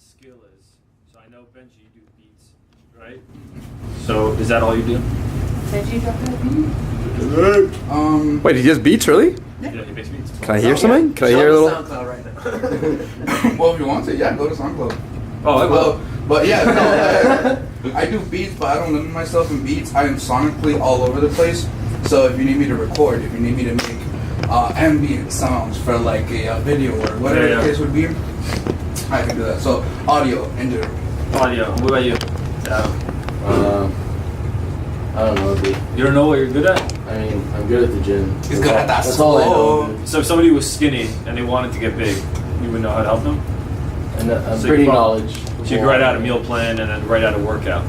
skill is. So I know Benji, you do beats, right? So is that all you do? Benji dropping a beat? Wait, he does beats, really? Yeah, he makes beats. Can I hear something? Can I hear a little? SoundCloud right now. Well, if you want to, yeah, go to SoundCloud. Oh, I will. But yeah, no, I do beats, but I don't limit myself in beats. I am sonically all over the place. So if you need me to record, if you need me to make ambient sounds for like a video or whatever the case would be, I can do that. So audio in general. Audio. What about you? I don't know, dude. You don't know what you're good at? I mean, I'm good at the gym. He's good at that. That's all I know, dude. So if somebody was skinny and they wanted to get big, you would know how to help them? And I'm So pretty you probably- knowledgeable. So you can write out a meal plan and then write out a workout.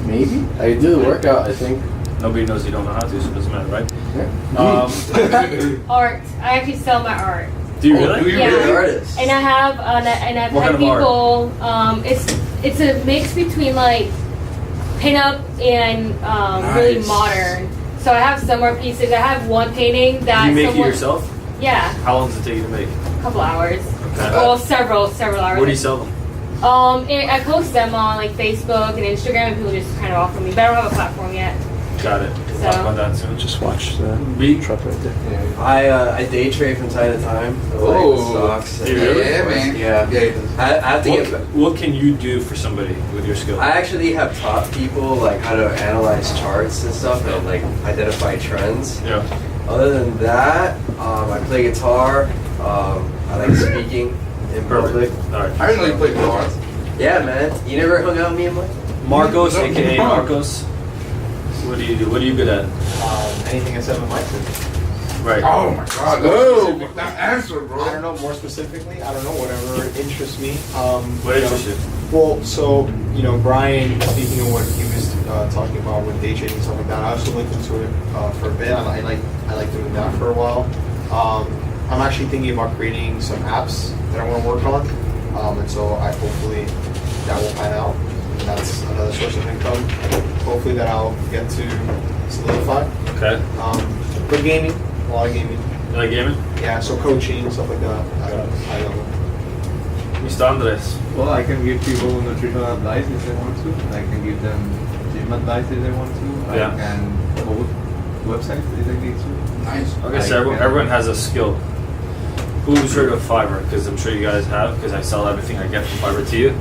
Maybe. I do the workout, I think. Nobody knows you don't know how to, so it doesn't matter, right? Yeah. Art. I actually sell my art. Do you really? Do you Yeah. really? Artist. And I've What had kind of people. It's a mix between like pinup and really Nice. modern. So I have some art pieces. I have one painting that You make someone, it yourself? Yeah, How long does it take you to make? a couple hours. Okay. Well, several hours. Where do you sell them? I post them on like Facebook and Instagram, and people just kind of offer me. But I don't have a platform yet. Got it. We'll So- talk about that soon. Just watch the Beat? truck right there. I day trade from time to time. So Oh. like stocks. You really? Yeah, man. Yeah. Yeah, he does. I have to get. What can you do for somebody with your skill? I actually have taught people like how to analyze charts and stuff and like identify trends. Yeah. Other than that, I play guitar. I like speaking in public. All right. I didn't know you played guitar. Yeah, man. You never hung out with me and Mike? Marcos, aka Marcos. What do you do? What are you good at? Anything except with Mike. Right. Oh my god, no! That answer, bro. I don't know more specifically. I don't know, whatever interests me. What interests you? Well, so, Brian, speaking of what he was talking about with day trading and stuff like that, I also looked into it for a bit. I like doing that for a while. I'm actually thinking about creating some apps that I want to work on. And so hopefully that will pan out. And that's another source of income. Hopefully that I'll get to solidify. Okay. But gaming, a lot of gaming. You like gaming? Yeah, so coaching, stuff like that. I don't know. Mr. Andres. Well, I can give people nutritional advice if they want to. I can give them gym advice if they want to. Yeah. I can code websites if they need to. Nice. Okay, so everyone has a skill. Who's heard of Fiverr? Because I'm sure you guys have, because I sell everything I get from Fiverr to you.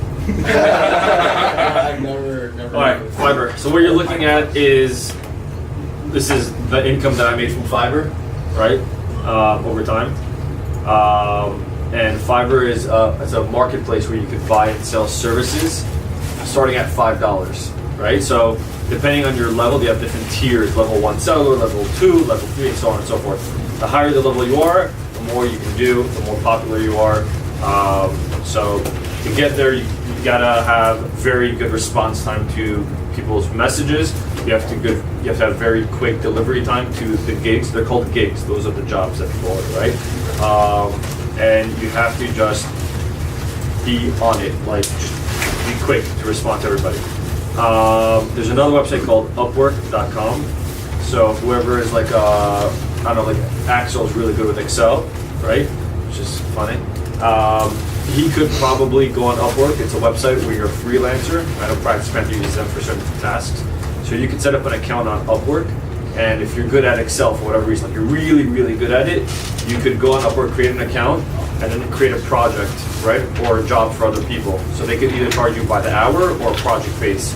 I've never. All right, Fiverr. So what you're looking at is, this is the income that I made from Fiverr, right? Over time. And Fiverr is it's a marketplace where you can buy and sell services starting at $5, right? So depending on your level, you have different tiers: level 1 seller, level 2, level 3, and so on and so forth. The higher the level you are, the more you can do, the more popular you are. So to get there, you gotta have very good response time to people's messages. You have to have very quick delivery time to the gigs. They're called gigs. Those are the jobs that people order, right? And you have to just be on it, like just be quick to respond to everybody. There's another website called Upwork.com. So whoever is like Axel is really good with Excel, right? Which is funny. He could probably go on Upwork. It's a website where you're a freelancer. I know PracticePanther uses them for certain tasks. So you can set up an account on Upwork, and if you're good at Excel for whatever reason, like you're really, really good at it, you could go on Upwork, create an account, and then create a project, right? Or a job for other people. So they could either charge you by the hour or project base.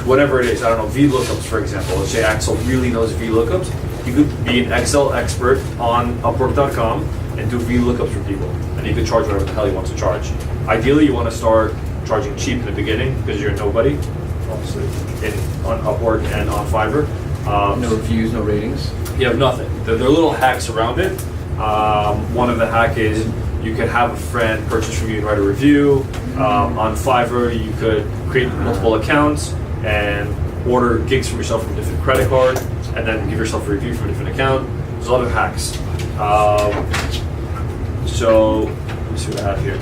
Whatever it is, I don't know, VLOOKUPs, for example. Let's say Axel really knows VLOOKUPs. You could be an Excel expert on Upwork.com and do VLOOKUPs for people. And you could charge whatever the hell you want to charge. Ideally, you want to start charging cheap in the beginning because you're nobody, obviously, on Upwork and on Fiverr. No reviews, no ratings. You have nothing. There are little hacks around it. One of the hack is you could have a friend purchase from you and write a review. On Fiverr, you could create multiple accounts and order gigs from yourself from a different credit card, and then give yourself a review from a different account. There's a lot of hacks. So let me see what I have here.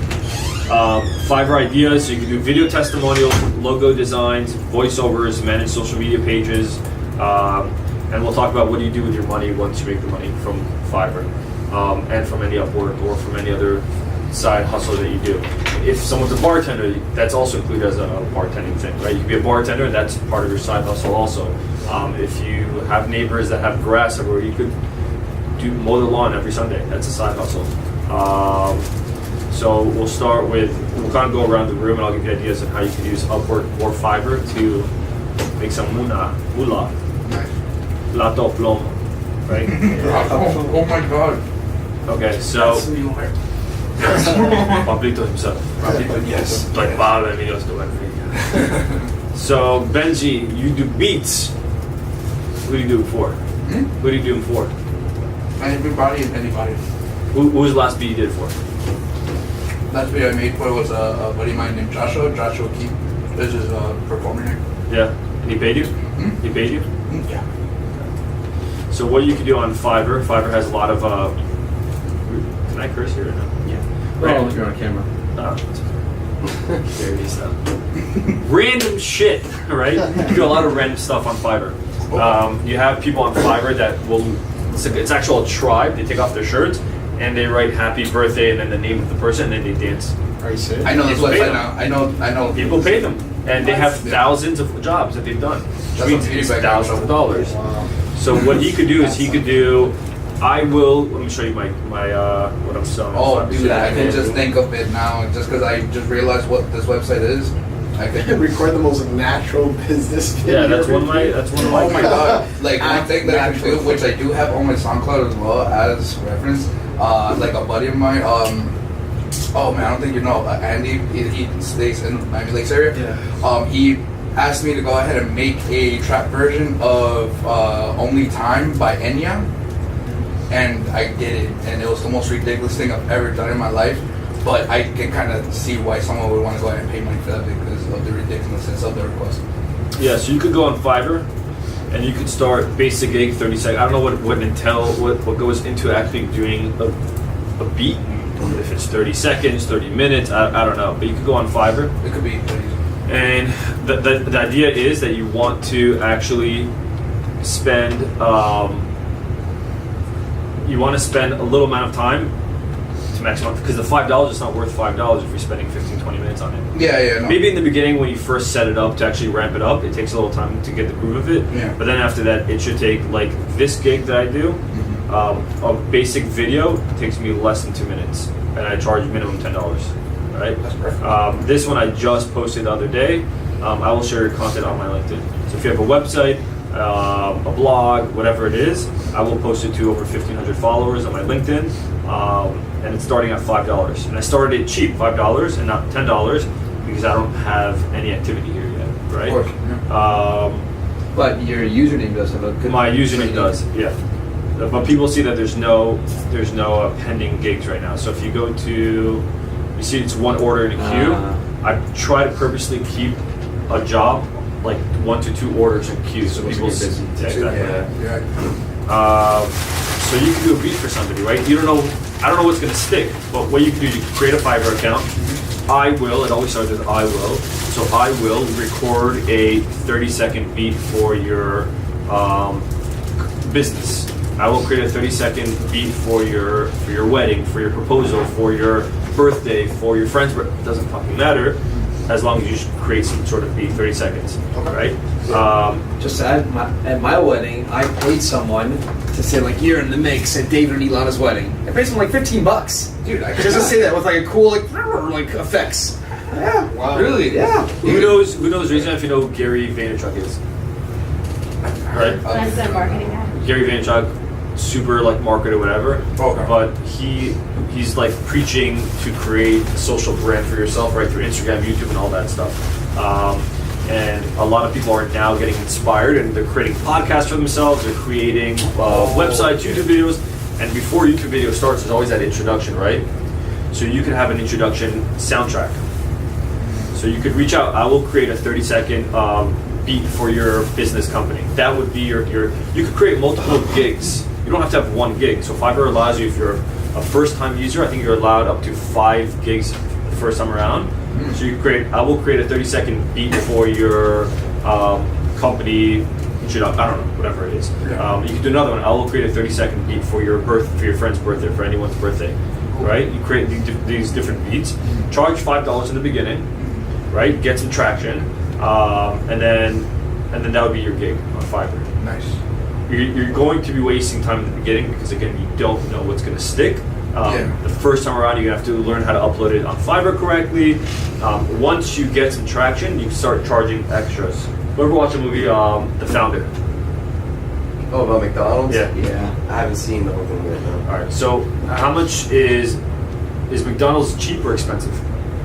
Fiverr ideas, so you can do video testimonials, logo designs, voiceovers, manage social media pages, and we'll talk about what do you do with your money once you make the money from Fiverr, and from any Upwork or from any other side hustle that you do. If someone's a bartender, that's also included as a bartending thing, right? You can be a bartender, and that's part of your side hustle also. If you have neighbors that have grass everywhere, you could mow the lawn every Sunday. That's a side hustle. So we'll kind of go around the room, and I'll give you ideas of how you can use Upwork or Fiverr to make some moolah, plato plomo, right? Oh my god. Okay, so That's New York. Pablito himself. Yes. Like Bob and Dios do everything. So Benji, you do beats. Who do you do it for? Who do you do them for? Everybody and anybody. Who was the last beat you did it for? Last video I made for was a buddy of mine named Joshua Keep. This is a performer here. Yeah. And he paid you? He paid you? Yeah. So what you can do on Fiverr, Fiverr has a lot of, can I curse here or no? Oh, if you're on camera. Dirty stuff. Random shit, right? You do a lot of random stuff on Fiverr. You have people on Fiverr that it's actual tribe, they take off their shirts and they write happy birthday and then the name of the person and then they dance. Are you serious? I know this People pay website them. now. I know. People pay them. And they have thousands of jobs that they've done. Which means it's thousands of dollars. Wow. So what he could do is he could do, let me show you my what I'm selling. Oh, dude, I can just think of it now. Just because I just realized what this website is, I can Record the most natural business video. Yeah, that's one of my. Oh my god! Like one thing that I can do, which I do have on my SoundCloud as well as reference, like a buddy of mine. Oh man, I don't think you know Andy. He stays in Miami Lakes area. Yeah. He asked me to go ahead and make a trap version of "Only Time" by Enya, and I did it, and it was the most ridiculous thing I've ever done in my life. But I can kind of see why someone would want to go ahead and pay money for that because of the ridiculousness of the request. Yeah, so you could go on Fiverr, and you could start basic gig 30 seconds. I don't know what goes into actually doing a beat. If it's 30 seconds, 30 minutes, I don't know. But you could go on Fiverr. It could be. And the idea is that you want to actually spend a little amount of time to maximize, because the $5 is not worth $5 if you're spending 15-20 minutes on it. Yeah. No. Maybe in the beginning when you first set it up to actually ramp it up, it takes a little time to get the groove of it. Yeah. But then after that, it should take, like this gig that I do, a basic video takes me less than 2 minutes, and I charge minimum $10. Right? That's perfect. This one I just posted the other day. I will share your content on my LinkedIn. So if you have a website, a blog, whatever it is, I will post it to over 1,500 followers on my LinkedIn. And it's starting at $5. And I started it cheap, $5 and not $10 because I don't have any activity here yet, right? Of course, yeah. But your username does have a good. My username does, yeah. But people see that there's no pending gigs right now. So if you go to, you see it's one order in a queue. I try to purposely keep a job like 1 to 2 orders in queue so people get busy. Yeah, exactly. Yeah. So you can do a beat for somebody, right? I don't know what's gonna stick, but what you can do, you can create a Fiverr account. It always starts with I will. So I will record a 30-second beat for your business. I will create a 30-second beat for your wedding, for your proposal, for your birthday, for your friend's birthday. It doesn't fucking matter, as long as you create some sort of beat, 30 seconds, right? Just at my wedding, I paid someone to say like, "You're in the mix at David and Ilana's wedding." I paid someone like $15, Dude, I just to say that with like a cool like effects. Yeah. Wow. Really? Yeah. Who knows reason if you know who Gary Vaynerchuk is? Right? That's the marketing guy. Gary Vaynerchuk, super like marketer, whatever. Okay. But he's like preaching to create a social brand for yourself, right, through Instagram, YouTube, and all that stuff. And a lot of people are now getting inspired, and they're creating podcasts for themselves. They're creating websites, YouTube videos, and before YouTube video starts, there's always that introduction, right? So you could have an introduction soundtrack. So you could reach out. I will create a 30-second beat for your business company. That would be your. You could create multiple gigs. You don't have to have one gig. So Fiverr allows you, if you're a first-time user, I think you're allowed up to 5 gigs the first time around. So I will create a 30-second beat for your company introduction. I don't know, whatever it is. Yeah. You can do another one. I will create a 30-second beat for your friend's birthday, for anyone's birthday. right? You create these different beats, charge $5 in the beginning, right? Get some traction, and then that would be your gig on Fiverr. Nice. You're going to be wasting time in the beginning because again, you don't know what's going to stick. The first time around, you have to learn how to upload it on Fiverr correctly. Once you get some traction, you start charging extras. Ever watch the movie The Founder? Oh, about McDonald's? Yeah. Yeah. I haven't seen the whole thing yet, though. All right. So, how much is McDonald's cheap or expensive?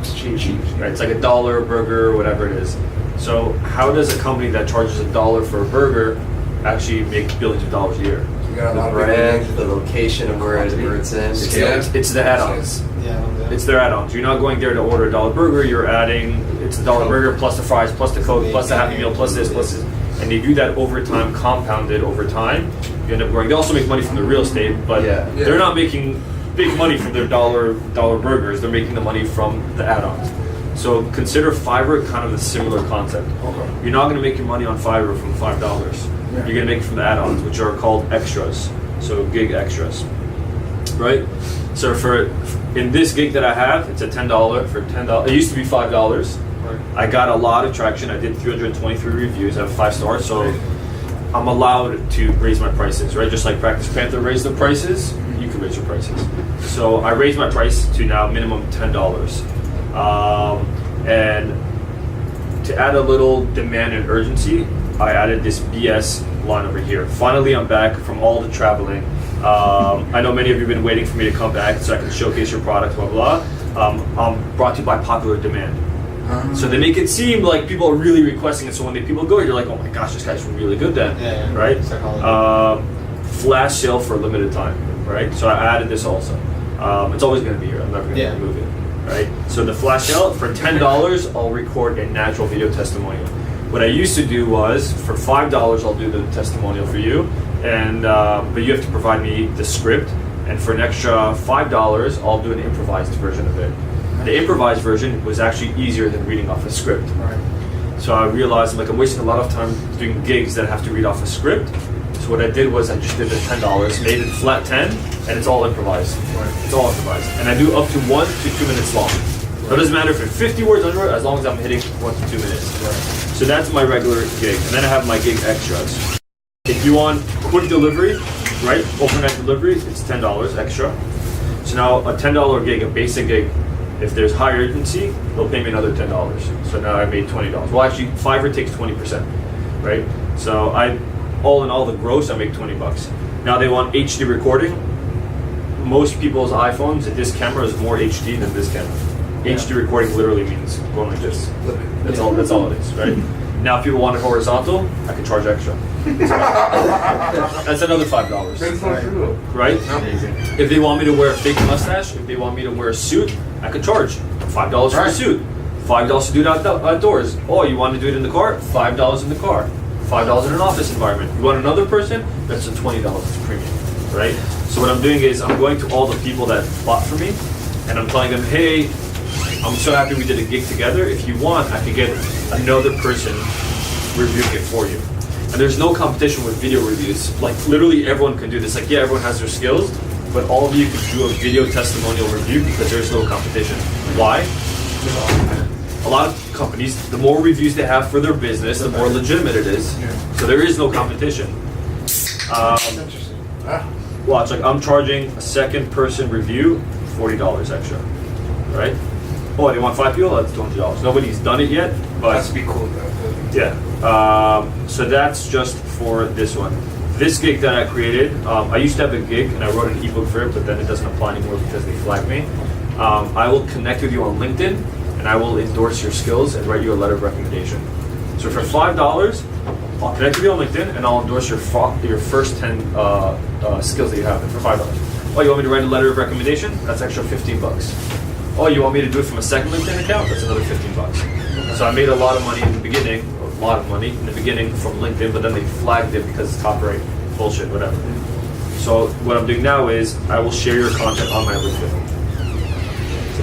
It's cheap. Right. It's like $1 a burger, or whatever it is. So, how does a company that charges $1 for a burger actually make billions of dollars a year? You got a lot The of brand, the location of where it's in. It's the add-ons. Yeah. It's their add-ons. You're not going there to order a $1 burger. You're adding it's a $1 burger plus the fries, plus the Coke, plus the Happy Meal, plus this, and they do that over time, compounded over time. You end up growing. They also make money from the real estate, but they're not making big money from their dollar burgers. They're making the money from the add-ons. So consider Fiverr kind of a similar concept. Okay. You're not going to make your money on Fiverr from $5. You're going to make it from the add-ons, which are called extras. So gig extras, right? So in this gig that I have, it's a $10 for $10. It used to be $5. I got a lot of traction. I did 323 reviews. I have 5 stars, so I'm allowed to raise my prices, right? Just like PracticePanther raised the prices, you can raise your prices. So I raised my price to now minimum $10. And to add a little demand and urgency, I added this BS line over here. Finally, I'm back from all the traveling. I know many of you have been waiting for me to come back so I can showcase your product, blah, blah. I'm brought to you by popular demand. So they make it seem like people are really requesting it. So when people go, you're like, oh my gosh, this guy's really good then, right? Flash sale for a limited time, right? So I added this also. It's always going to be here. I'm never going to remove it, right? So the flash sale for $10, I'll record a natural video testimonial. What I used to do was for $5, I'll do the testimonial for you, and but you have to provide me the script. And for an extra $5, I'll do an improvised version of it. The improvised version was actually easier than reading off a script. Right. So I realized I'm wasting a lot of time doing gigs that I have to read off a script. So what I did was I just did the $10, made it flat 10, and it's all improvised. It's all improvised. And I do up to 1 to 2 minutes long. So it doesn't matter if it's 50 words under it, as long as I'm hitting 1 to 2 minutes. So that's my regular gig. And then I have my gig extras. If you want quick delivery, right, overnight delivery, it's $10 extra. So now a $10 gig, a basic gig, if there's high urgency, they'll pay me another $10. So now I made $20. Well, actually, Fiverr takes 20%, right? So all in all, the gross, I make $20. Now they want HD recording. Most people's iPhones, this camera is more HD than this camera. HD recording literally means going like this. That's all it is, right? Now, if people want it horizontal, I can charge extra. That's another $5. That's not true. Right? If they want me to wear a fake mustache, if they want me to wear a suit, I could charge $5 for a suit. $5 to do it outdoors. Oh, you want to do it in the car? $5 in the car. $5 in an office environment. You want another person? That's a $20 premium, right? So what I'm doing is I'm going to all the people that bought from me, and I'm telling them, hey, I'm so happy we did a gig together. If you want, I could get another person reviewing it for you. And there's no competition with video reviews. Like literally everyone can do this. Like everyone has their skills, but all of you can do a video testimonial review because there's no competition. Why? A lot of companies, the more reviews they have for their business, the more legitimate it is. So there is no competition. Watch, like I'm charging a second person review $40 extra, right? Oh, they want 5 people? That's $20. Nobody's done it yet, but That's be cool though. yeah. So that's just for this one. This gig that I created, I used to have a gig and I wrote an ebook for it, but then it doesn't apply anymore because they flagged me. I will connect with you on LinkedIn and I will endorse your skills and write you a letter of recommendation. So for $5, I'll connect with you on LinkedIn and I'll endorse your first 10 skills that you have for $5. Oh, you want me to write a letter of recommendation? That's extra $15. Oh, you want me to do it from a second LinkedIn account? That's another $15. So I made a lot of money in the beginning, from LinkedIn, but then they flagged it because it's copyright bullshit, whatever. So what I'm doing now is I will share your content on my LinkedIn.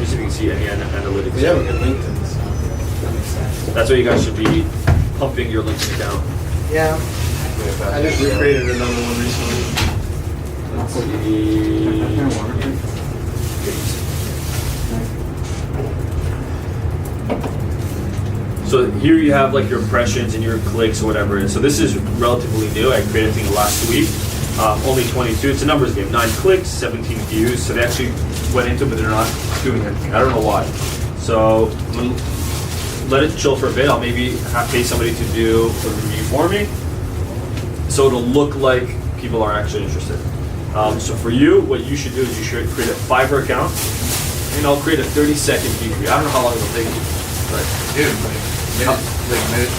So you can see any analytics. We have a good LinkedIn, so that makes sense. That's why you guys should be pumping your LinkedIn account. Yeah. I just recreated another one recently. Let's see. So here you have like your impressions and your clicks or whatever it is. So this is relatively new. I created it last week. Only 22. It's a numbers game. 9 clicks, 17 views. So they actually went into it, but they're not doing anything. I don't know why. So I'm gonna let it chill for a bit. I'll maybe pay somebody to do a review for me, so it'll look like people are actually interested. So for you, what you should do is you should create a Fiverr account, and I'll create a 30-second feed for you. I don't know how long it'll take you. But Dude, like minutes.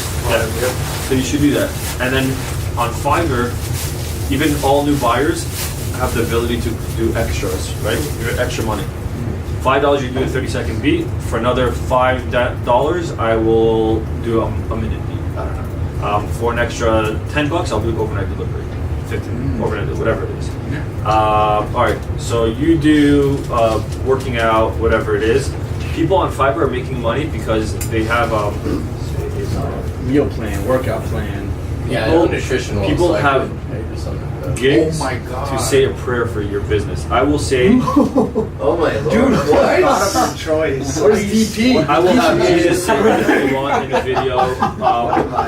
yeah. So you should do that. And then on Fiverr, even all new buyers have the ability to do extras, right? Extra money. $5 you do a 30-second beat. For another $5 I will do a minute beat. I don't know. For an extra $10 I'll do overnight delivery. 15 overnight, whatever it is. All right. So you do working out, whatever it is. People on Fiverr are making money because they have Meal plan, workout plan. Yeah, I know nutritional. people so I have could pay for something like that. gigs Oh my God. to say a prayer for your business. I will say, Oh my lord. Dude, what? Not a good choice. Where's DP? I will have Jesus say whatever you want in a video.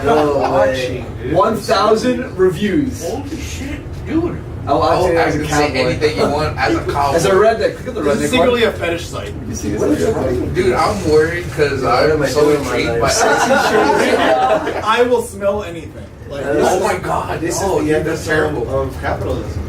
No way. 1,000 reviews. Holy shit, dude. I'll Oh, say I as a can say cowboy. anything you want as a cowboy. As a redneck, click on the This is redneck secretly one. a fetish site. You see, What is it's Dude, I'm worried because What am I I'm so doing with my intrigued by life? I will smell anything. Like, Oh my God, This no, is the dude, that's terrible. of capitalism.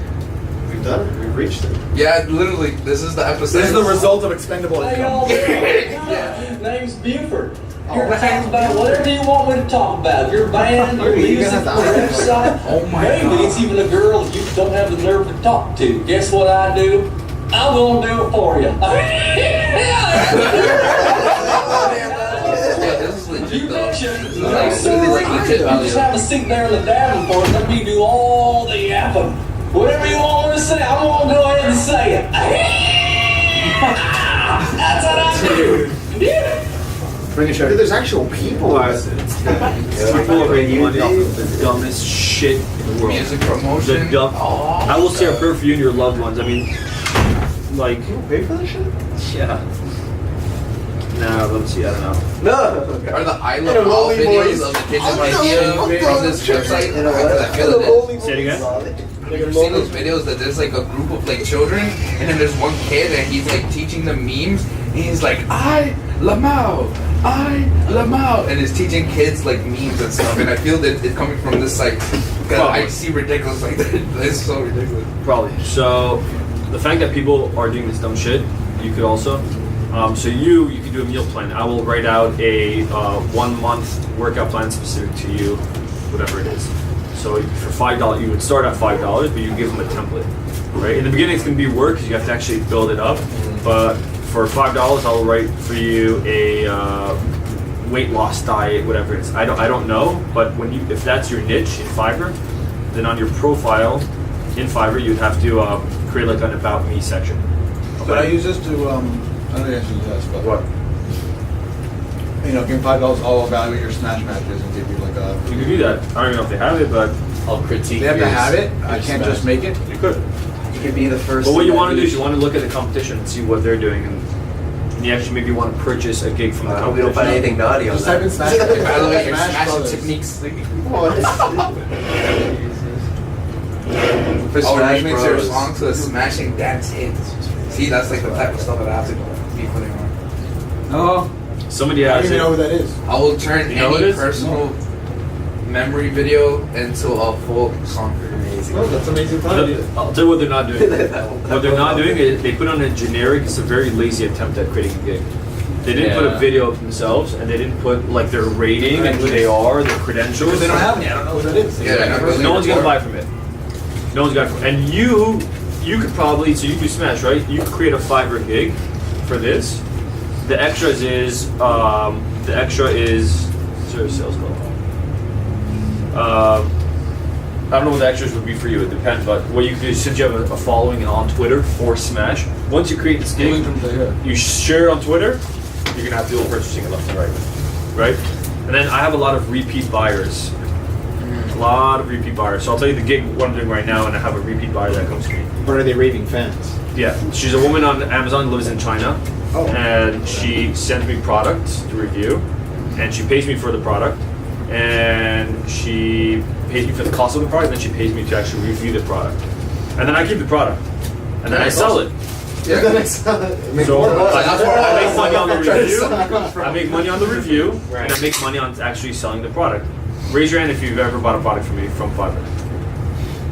We've done it. We've reached it. Yeah, literally, this is the episode. This is the result of expendable Hey, y'all. income. Name's Buford. You're talking about whatever you want me to talk about. Your band, your music, your website. Oh my Maybe God. it's even a girl that you don't have the nerve to talk to. Guess what I do? I'm gonna do it for you. Yeah, this is legit You though. betcha. This is Yes, like, sir, really like I legit do. value. Just have a seat there in the Davenport and let me do all the yapping. Whatever you want me to say, I'm gonna go ahead and say it. That's what I do. Yeah. Bring a Dude, shirt. there's actual people out there. People are making money off of the dumbest shit in the world. Music promotion. The dumb. Oh, I will say a prayer for you and your loved ones. I mean, like, Pay for this shit? yeah. Nah, let's see. I don't know. No. Are the I In Love a All lonely videos voice. of the kids in my video on this website? In a what? Because I feel it is. Say it again. Have you ever seen those videos that there's like a group of like children and then there's one kid and he's like teaching them memes and he's like, I Lamau, and is teaching kids like memes and stuff, and I feel that it's coming from this site because I see ridiculous like that. It's so ridiculous. Probably. So the fact that people are doing this dumb shit, you could also. So you could do a meal plan. I will write out a 1 month workout plan specific to you, whatever it is. So for $5, you would start at $5, but you give them a template, right? In the beginning, it's going to be work because you have to actually build it up. But for $5, I'll write for you a weight loss diet, whatever it is. I don't know, but if that's your niche in Fiverr, then on your profile in Fiverr, you'd have to create like an about me section. But I use this to, I don't think I should use this, but What? you know, give $5, I'll evaluate your Smash matches and give you like a. You could do that. I don't even know if they have it, but I'll critique. They have to yours- have it. I your can't Smash. just make it. you could. You can be the first. But what you want to do that is you want to look at the competition and see what they're doing, and you actually maybe want to purchase a gig from the we competition. don't find anything naughty on Just type in that. Smash. Evaluate your Smash smashing Brothers. techniques. For Oh, Smash remix your Bros. song to a smashing dance hit. See, that's like the type of stuff that I have to be putting on. Oh, Somebody I don't has even know who it. that is. I will turn You know what it any is? personal memory video into a full song. Amazing. Oh, that's amazing fun. I'll tell you what they're not doing. What they're not doing is they put on a generic. It's a very lazy attempt at creating a gig. They didn't put a Yeah. video of themselves, and they didn't put like their rating and who they are, their credentials. Because they don't have any, I don't know who that is. Yeah, they're not really No one's gonna report. buy from it. No one's gonna. And you could probably, so you do Smash, right? You could create a Fiverr gig for this. The extras is is there a sales call? I don't know what the extras would be for you. It depends. But what you could do is, since you have a following on Twitter for Smash, once you create this gig, Link them to here. you share it on Twitter, you're gonna have people purchasing it left and right, right? And then I have a lot of repeat buyers. A lot of repeat buyers. So I'll tell you the gig, what I'm doing right now, and I have a repeat buyer that comes to me. But are they raving fans? Yeah, she's a woman on Amazon, lives in China, Oh. and she sent me products to review. and she pays me for the product, and she pays me for the cost of the product, and then she pays me to actually review the product, and then I keep the product, and then I sell it. Yeah. So that's where I make money on the review. I make money on the review, and I make money on actually selling the product. Raise your hand if you've ever bought a product from me from Fiverr.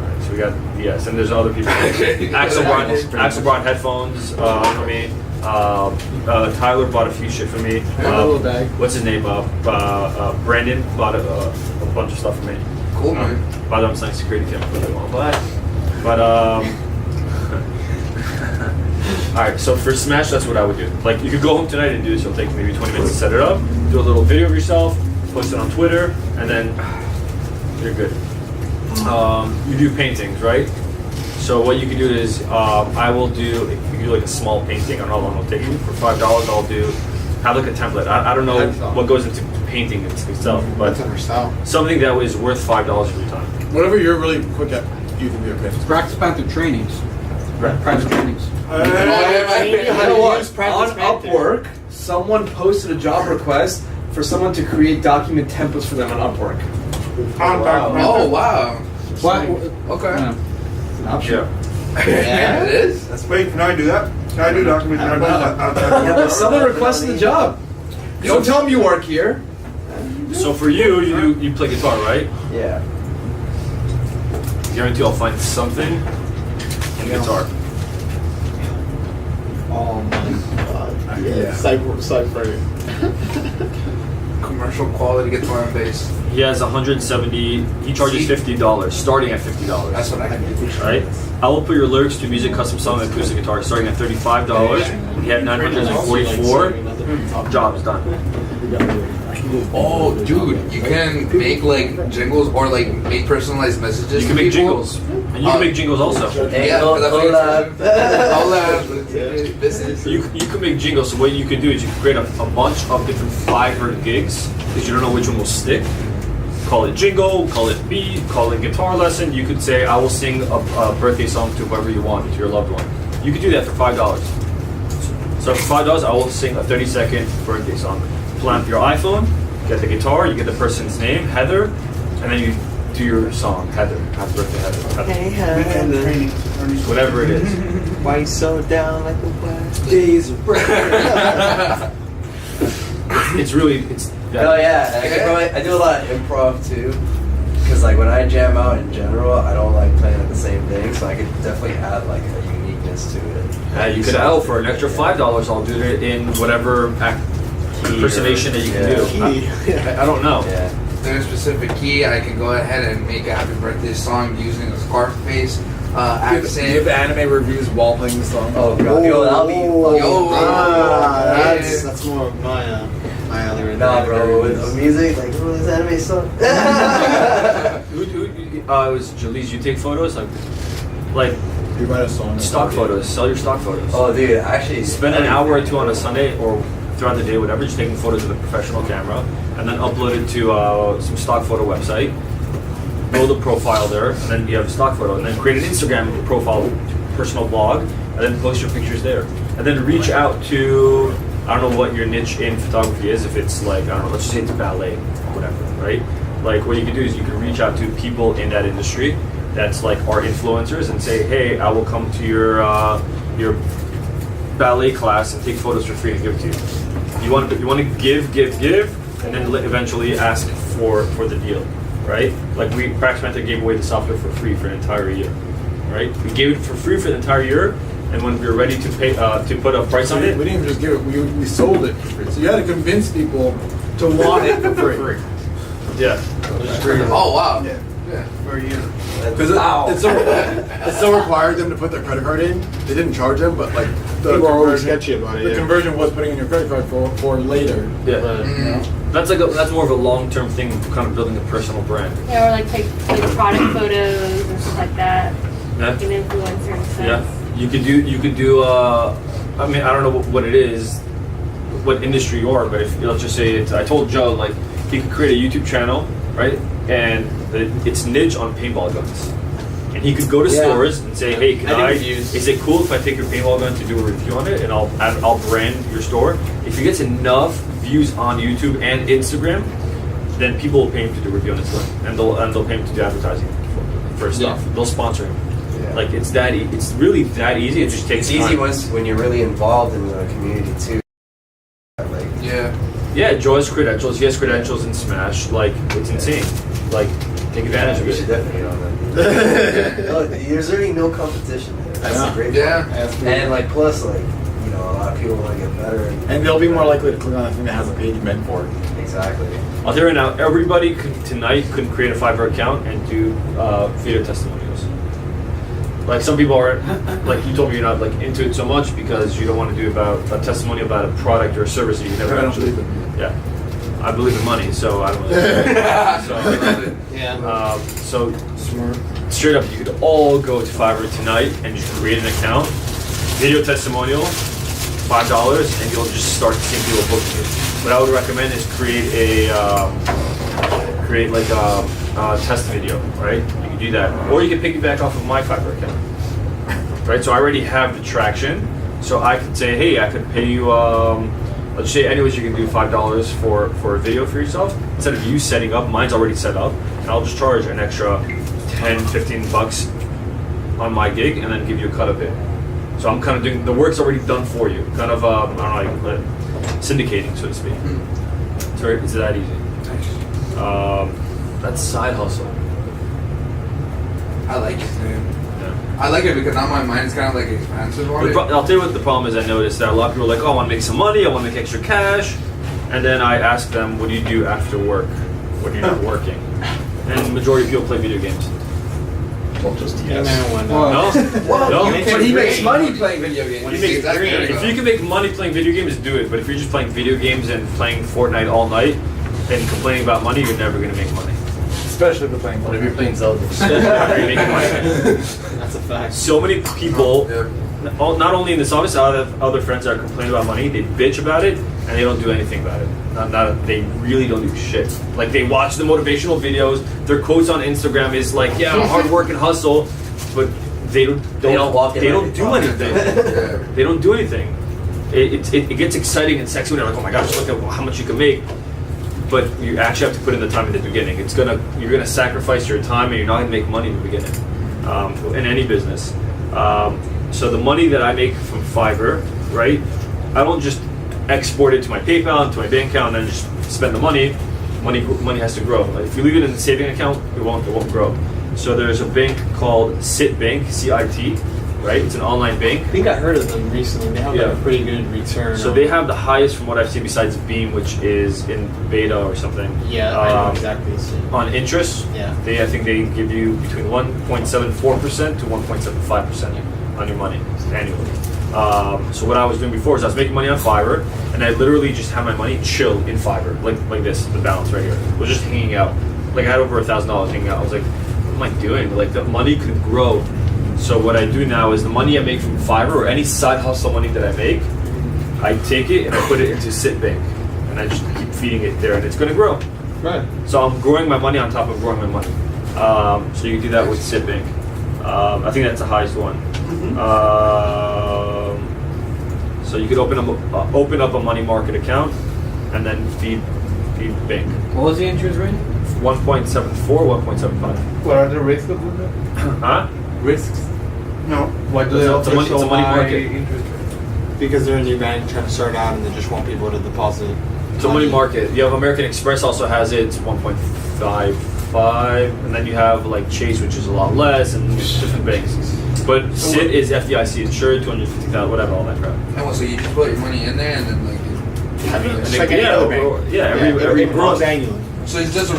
Alright, so we got yes, and there's other people. Axel brought headphones for me. Tyler bought a few shit for me. What's his name? Brandon bought a bunch of stuff for me. Cool, man. By the way, I'm selling security cameras for them all, but alright, so for Smash, that's what I would do. Like, you could go home tonight and do this. It'll take maybe 20 minutes to set it up, do a little video of yourself, post it on Twitter, and then you're good. You do paintings, right? So what you can do is, I will do, you can do like a small painting, I don't know how long it'll take you. For $5, I'll have like a template. I don't know what goes into painting itself, but something that was worth $5 of your time. Whatever you're really quick at, you can be okay. PracticePanther trainings. Right. Private trainings. You know what? On Upwork, someone posted a job request for someone to create document templates for them on Upwork. Oh, wow. What? Okay. It's an option. Yeah, it is. Wait, can I do that? Can I do document? Yeah, but someone requested the job. You don't tell them you work here. So for you play guitar, right? Yeah. Guarantee I'll find something in guitar. Oh my god. Yeah. Cypher. Commercial quality guitar and bass. He has 170. He charges $50, starting at $50. That's what I can do. Right? I will put your lyrics to music, custom song, and acoustic guitar starting at $35. He had 944 jobs done. Oh, dude, you can make like jingles or like make personalized messages. You can make jingles, and you can make jingles also. Yeah, You can make jingles. So what you can do is you can create a bunch of different Fiverr gigs because you don't know which one will stick. Call it jingle, call it beat, call it guitar lesson. You could say I will sing a birthday song to whoever you want, to your loved one. You could do that for $5. So for $5, I will sing a 30-second birthday song. Pull out your iPhone, get the guitar, you get the person's name, Heather, and then you do your song, Heather. Happy birthday, Heather. Hey, Heather. Whatever it is. Why you so down like the last days of It's really, Oh yeah, I do a lot of improv too. Because like when I jam out in general, I don't like playing at the same thing, so I could definitely add like a uniqueness to it. You could for an extra $5, I'll do it in whatever impersonation that you can do. I don't know. Yeah. There's a specific key. I can go ahead and make a happy birthday song using a Scarface accent. Give anime reviews while playing the song. Oh god, yo, that'll be That's more of my alley right Nah, bro, with music, like, oh, this anime song. It was Jalise. You take photos like You write a song. stock photos. Sell your stock photos. Oh, dude, actually, Spend an hour or two on a Sunday or throughout the day, whatever, just taking photos with a professional camera, and then upload it to some stock photo website. Build a profile there, and then you have a stock photo, and then create an Instagram profile, personal blog, and then post your pictures there. And then reach out to, I don't know what your niche in photography is, if it's like, I don't know, let's just say it's ballet or whatever, right? Like what you can do is you can reach out to people in that industry that's like our influencers and say, hey, I will come to your ballet class and take photos for free and give it to you. You want to give, and then eventually ask for the deal, right? Like PracticePanther gave away the software for free for an entire year, right? We gave it for free for the entire year, and when we were ready to pay to put a price on it, We didn't even just give it. We sold it for free. So you had to convince people to want it for free. yeah. Oh wow. Yeah. For you. Because it still required them to put their credit card in. They didn't charge them, but like the People are always conversion, sketchy about it. the conversion was putting in your credit card for later. Yeah. Mm. That's more of a long-term thing, kind of building a personal brand. Yeah, or like take product photos and stuff like that. Yeah. Like an influencer and stuff. Yeah. You could do. I mean, I don't know what it is, what industry you are, but if let's just say it's. I told Joe like he could create a YouTube channel, right? And it's niche on paintball guns. and he could go to stores and say, hey, is it cool if I take your paintball gun to do a review on it, and I'll brand your store? If he gets enough views on YouTube and Instagram, then people will pay him to do a review on his gun, and they'll pay him to do advertising for stuff. They'll sponsor him. Yeah. Like it's really that easy. It just takes time. It's easy when you're really involved in the community too. Like yeah, Joe has credentials. He has credentials in Smash. Like it's insane. Like take advantage of it. We should definitely get on that. There's really no competition there. That's a great point. And like plus like a lot of people want to get better. And they'll be more likely to click on the thing that has a page meant for it. Exactly. I'll tell you right now, everybody tonight could create a Fiverr account and do video testimonials. Like some people are, like you told me, you're not like into it so much because you don't want to do about a testimony about a product or a service that you never actually. Yeah, I believe in money, so I don't. So smart. Straight up, you could all go to Fiverr tonight and just create an account, video testimonial, $5, and you'll just start seeing people booking you. What I would recommend is create like a test video, right? You can do that, or you can piggyback off of my Fiverr account, right? So I already have the traction, so I could say, hey, I could pay you. Let's say, anyways, you can do $5 for a video for yourself instead of you setting up. Mine's already set up, and I'll just charge an extra $10-15 on my gig, and then give you a cut of it. So I'm kind of doing the work's already done for you, kind of I don't know how you can put it, syndicating, so to speak. So it's that easy. That's side hustle. I like it, man. Yeah. I like it because now my mind's kind of like expansive on it. I'll tell you what the problem is. I noticed that a lot of people are like, oh, I want to make some money, I want to make extra cash, and then I ask them, what do you do after work when you're not working? And the majority of people play video games. Well, just No, But he makes money playing video games. If you can make money playing video games, do it. But if you're just playing video games and playing Fortnite all night and complaining about money, you're never going to make money. Especially if you're playing. What if you're playing Zelda? You're making money. That's a fact. So many people, not only in this office, I have other friends that are complaining about money. They bitch about it and they don't do anything about it. They really don't do shit. Like they watch the motivational videos. Their quotes on Instagram is like, yeah, hard work and hustle, but they don't do anything. They don't do anything. It gets exciting and sexy when they're like, oh my gosh, look at how much you can make. But you actually have to put in the time in the beginning. You're gonna sacrifice your time, and you're not gonna make money in the beginning in any business. So the money that I make from Fiverr, right? I don't just export it to my PayPal and to my bank account and then just spend the money. Money has to grow. Like if you leave it in the saving account, it won't grow. So there's a bank called Citbank, CIT, right? It's an online bank. I think I heard of them recently. They have like a pretty good return. So they have the highest from what I've seen besides Beam, which is in beta or something. Yeah, I know exactly. On interest, I think they give you between 1.74% to 1.75% on your money annually. So what I was doing before is I was making money on Fiverr, and I literally just had my money chill in Fiverr, like this, the balance right here. It was just hanging out. Like I had over $1,000 hanging out. I was like, what am I doing? Like the money could grow. So what I do now is the money I make from Fiverr or any side hustle money that I make, I take it and I put it into Citbank, and I just keep feeding it there, and it's going to grow. Right. So I'm growing my money on top of growing my money. So you can do that with Citbank. I think that's the highest one. So you could open up a money market account and then feed bank. What was the interest rate? 1.74, 1.75. What are the risks of that? Huh? Risks? No. Why do they offer it's a so money high market. interest rate? Because they're a new bank trying to start out and they just want people to deposit. It's a money market. You have American Express also has it. It's 1.55, and then you have like Chase, which is a lot less, and different banks. But Cit is FDIC insured, 250,000, whatever, all that crap. And so you just put your money in there and then like. It's like any other bank. Every it grows month. annually. So it's just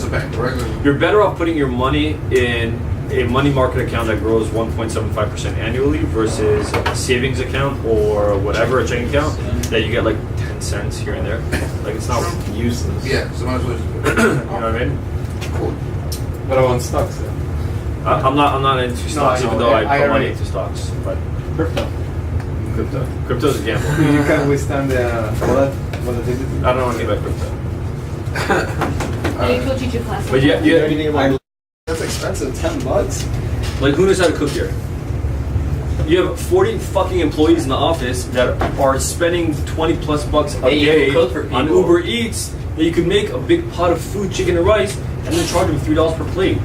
a bank, right? You're better off putting your money in a money market account that grows 1.75% annually versus a savings account or whatever, a checking account that you get like 10 cents here and there. Like it's not useless. Yeah, so might as well. You know what I mean? Cool. What about stocks then? I'm not into stocks, No, even though I put money already- into stocks. But Crypto. crypto's a gamble. You can withstand the volatility. I don't know anything about crypto. I need to go teach a class. But yeah, Anything about That's expensive, $10. Like, who knows how to cook here? You have 40 fucking employees in the office that are spending 20 plus bucks a Hey, you day can cook for on people. Uber Eats that you can make a big pot of food, chicken and rice, and then charge them $3 per plate.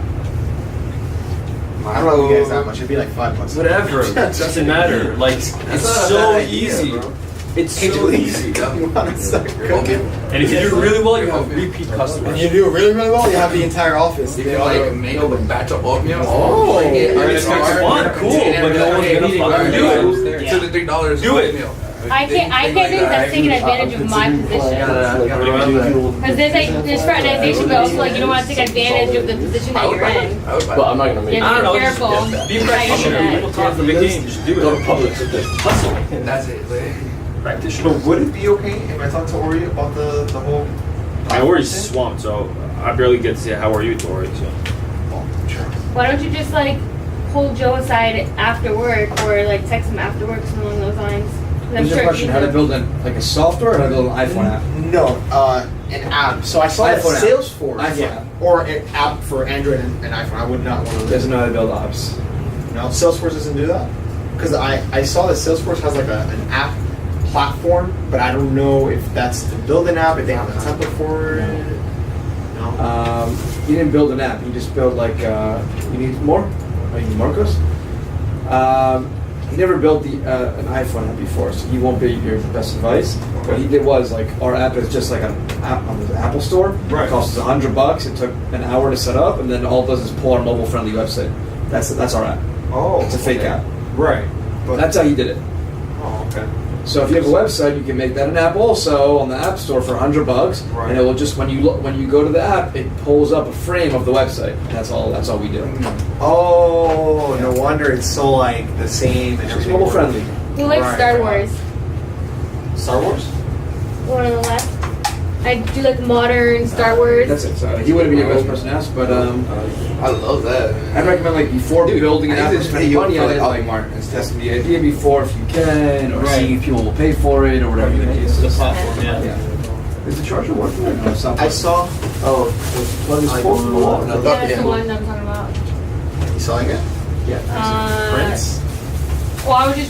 I don't know you guys that much. It'd be like $5. Whatever, it doesn't matter. Like, it's not a so bad idea, easy. bro. It's so easy. You want to start cooking? And if you do really well, you have repeat customers. And you do it really, really well, you have the entire office. You can like make a batch of oatmeal. Oh, like it, alright, it's alright. hard. Cool, but no one's gonna fucking do it. To the $3 Do it. oatmeal. I can't do that's taking advantage of my position. Because there's fraternization, but also like you don't want to take advantage of the position that you're in. But I'm not gonna make You it. have I to don't be know, just careful. be a practitioner. People talk for big games, just do it. Go to public. Hustle. That's it. Practitioner. But would it be okay if I talk to Ori about the whole? My Ori's swamped, so I barely get to say how are you to Ori. So. Sure. Why don't you just like pull Joe aside after work or like text him after work, something along those lines? 'Cause I'm Here's a sure question: he how to knows. build like a software, or how to build an iPhone app? No, an app. So I saw that iPhone app. Salesforce, iPhone yeah, app. or an app for Android and iPhone. I would not want to. Doesn't know how to build apps. No, Salesforce doesn't do that. Because I saw that Salesforce has like an app platform, but I don't know if that's to build an app, if they have a template for it. No. He didn't build an app. He just built like you need more. Oh, you need Marcos. He never built an iPhone app before, so he won't be your best advice. What he did was like our app is just like an app on the Apple Store. Right. It costs $100. It took an hour to set up, and then all it does is pull our mobile-friendly website. That's our app. Oh, It's a fake app. Right. But That's how he did it. oh, okay. So if you have a website, you can make that an app also on the App Store for $100, Right. and it will just when you go to the app, it pulls up a frame of the website. And that's all we do. Oh, no wonder it's so like the same and It's everything. mobile friendly. Who likes Right, Star right. Wars? Star Wars? One on the left. I do like modern Star Wars. That's it. So he wouldn't be the best person to ask, but I love that. I'd recommend like before building an app and spending money on it, like Martin. testing the idea before if you can, or Right. seeing if people will pay for it, or whatever the case The is. platform, yeah. Yeah. Is the charger working? Or no, it's not. I saw. Oh, The plug is full. Oh, no. That's the one I'm talking about. you selling it? Yeah. Uh, Prince? well, I was just